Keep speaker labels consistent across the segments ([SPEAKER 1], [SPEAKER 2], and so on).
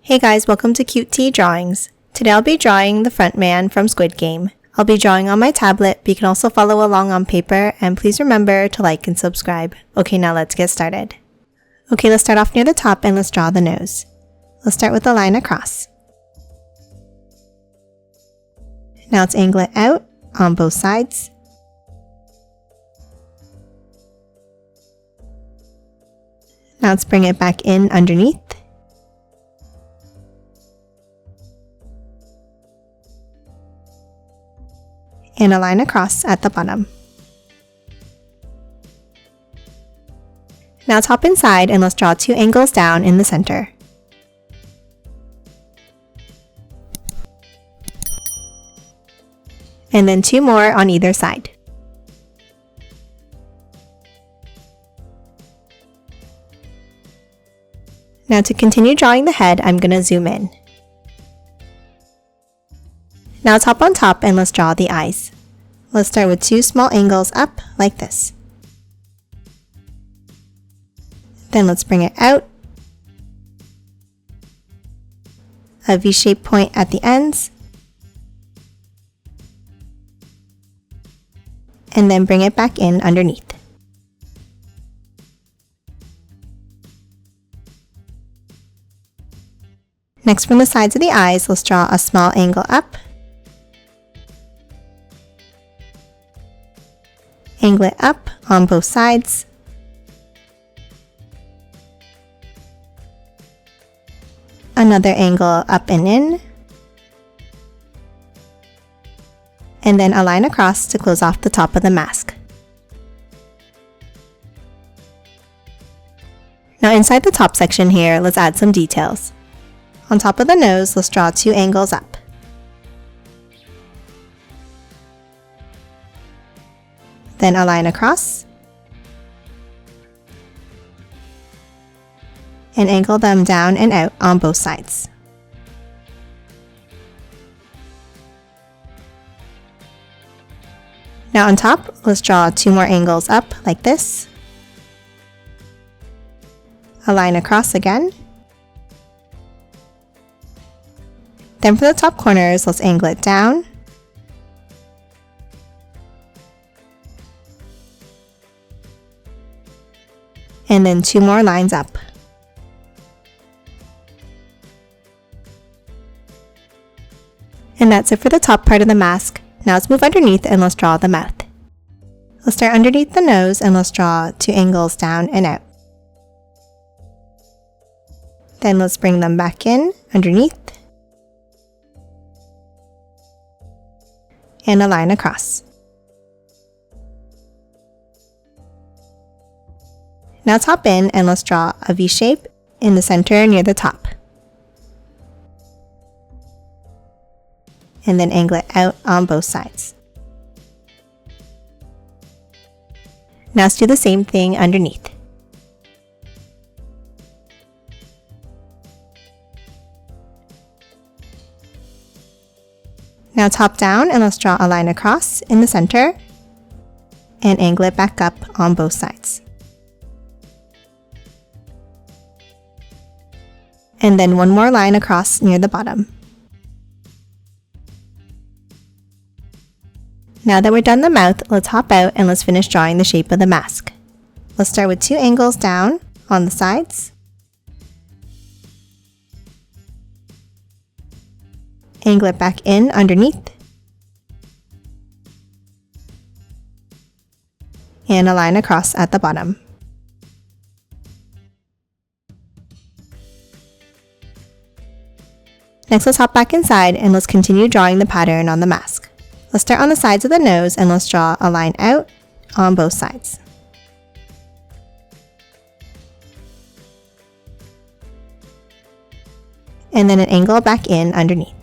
[SPEAKER 1] Hey guys, welcome to Cute Tea Drawings. Today I'll be drawing the frontman from Squid Game. I'll be drawing on my tablet, but you can also follow along on paper, and please remember to like and subscribe. Okay, now let's get started. Okay, let's start off near the top and let's draw the nose. Let's start with a line across. Now let's angle it out on both sides. Now let's bring it back in underneath. And a line across at the bottom. Now let's hop inside and let's draw 2 angles down in the center. And then 2 more on either side. Now to continue drawing the head, I'm going to zoom in. Now let's hop on top and let's draw the eyes. Let's start with 2 small angles up like this. Then let's bring it out. A V-shaped point at the ends. And then bring it back in underneath. Next, from the sides of the eyes, let's draw a small angle up. Angle it up on both sides. Another angle up and in. And then a line across to close off the top of the mask. Now inside the top section here, let's add some details. On top of the nose, let's draw 2 angles up. Then a line across. And angle them down and out on both sides. Now on top, let's draw 2 more angles up like this. A line across again. Then for the top corners, let's angle it down. And then 2 more lines up. And that's it for the top part of the mask. Now let's move underneath and let's draw the mouth. Let's start underneath the nose and let's draw 2 angles down and out. Then let's bring them back in underneath. And a line across. Now let's hop in and let's draw a V shape in the center near the top. And then angle it out on both sides. Now let's do the same thing underneath. Now let's hop down and let's draw a line across in the center and angle it back up on both sides. And then 1 more line across near the bottom. Now that we're done the mouth, let's hop out and let's finish drawing the shape of the mask. Let's start with 2 angles down on the sides. Angle it back in underneath. And a line across at the bottom. Next, let's hop back inside and let's continue drawing the pattern on the mask. Let's start on the sides of the nose and let's draw a line out on both sides. And then an angle back in underneath.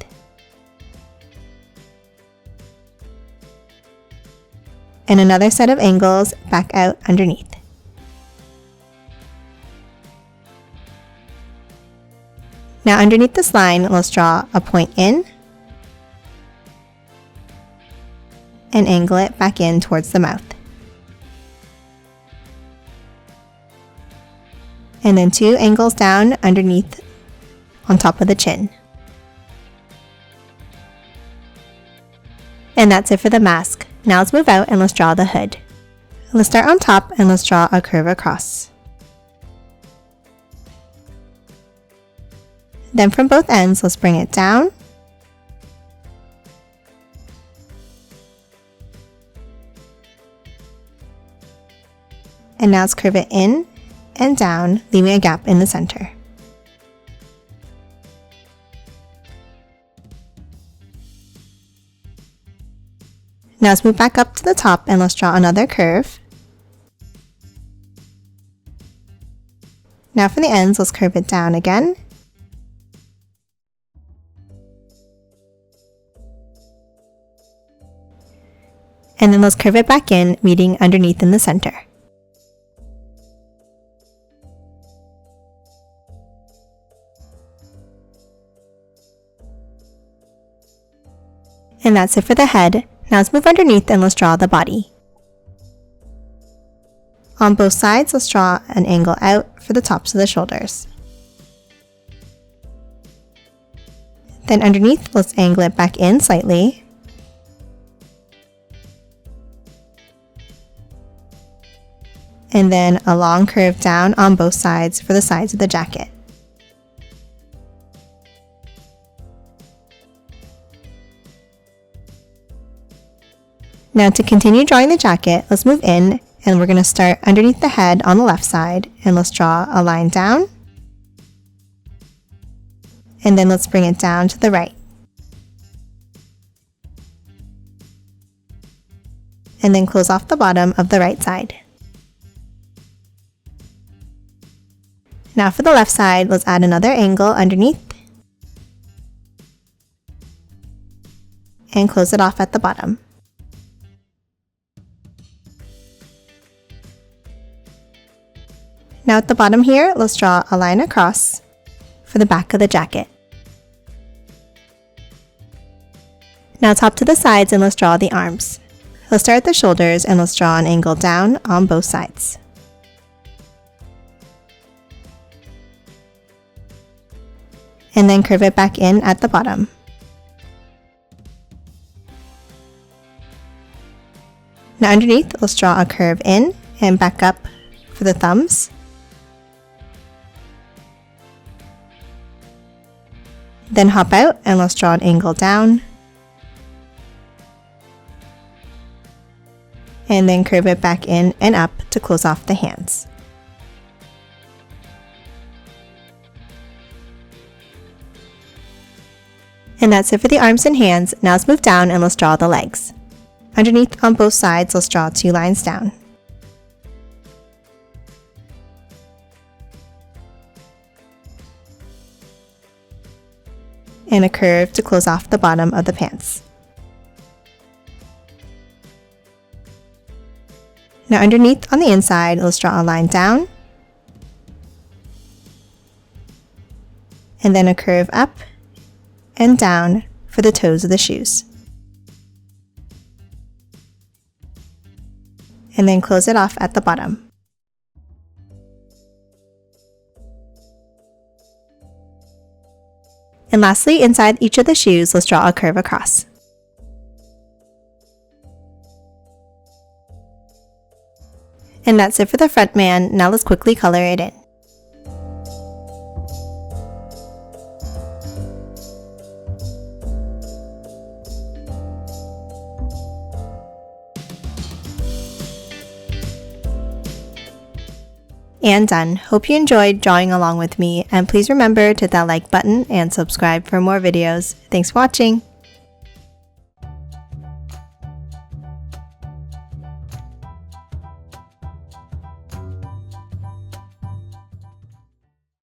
[SPEAKER 1] And another set of angles back out underneath. Now underneath this line, let's draw a point in and angle it back in towards the mouth. And then 2 angles down underneath on top of the chin. And that's it for the mask. Now let's move out and let's draw the hood. Let's start on top and let's draw a curve across. Then from both ends, let's bring it down. And now let's curve it in and down, leaving a gap in the center. Now let's move back up to the top and let's draw another curve. Now from the ends, let's curve it down again. And then let's curve it back in, meeting underneath in the center. And that's it for the head. Now let's move underneath and let's draw the body. On both sides, let's draw an angle out for the tops of the shoulders. Then underneath, let's angle it back in slightly. And then a long curve down on both sides for the sides of the jacket. Now to continue drawing the jacket, let's move in and we're going to start underneath the head on the left side and let's draw a line down. And then let's bring it down to the right. And then close off the bottom of the right side. Now for the left side, let's add another angle underneath and close it off at the bottom. Now at the bottom here, let's draw a line across for the back of the jacket. Now top to the sides and let's draw the arms. Let's start at the shoulders and let's draw an angle down on both sides. And then curve it back in at the bottom. Now underneath, let's draw a curve in and back up for the thumbs. Then hop out and let's draw an angle down. And then curve it back in and up to close off the hands. And that's it for the arms and hands. Now let's move down and let's draw the legs. Underneath on both sides, let's draw 2 lines down. And a curve to close off the bottom of the pants. Now underneath on the inside, let's draw a line down. And then a curve up and down for the toes of the shoes. And then close it off at the bottom. And lastly, inside each of the shoes, let's draw a curve across. And that's it for the front man. Now let's quickly color it in. And done. Hope you enjoyed drawing along with me, and please remember to hit that like button and subscribe for more videos. Thanks for watching!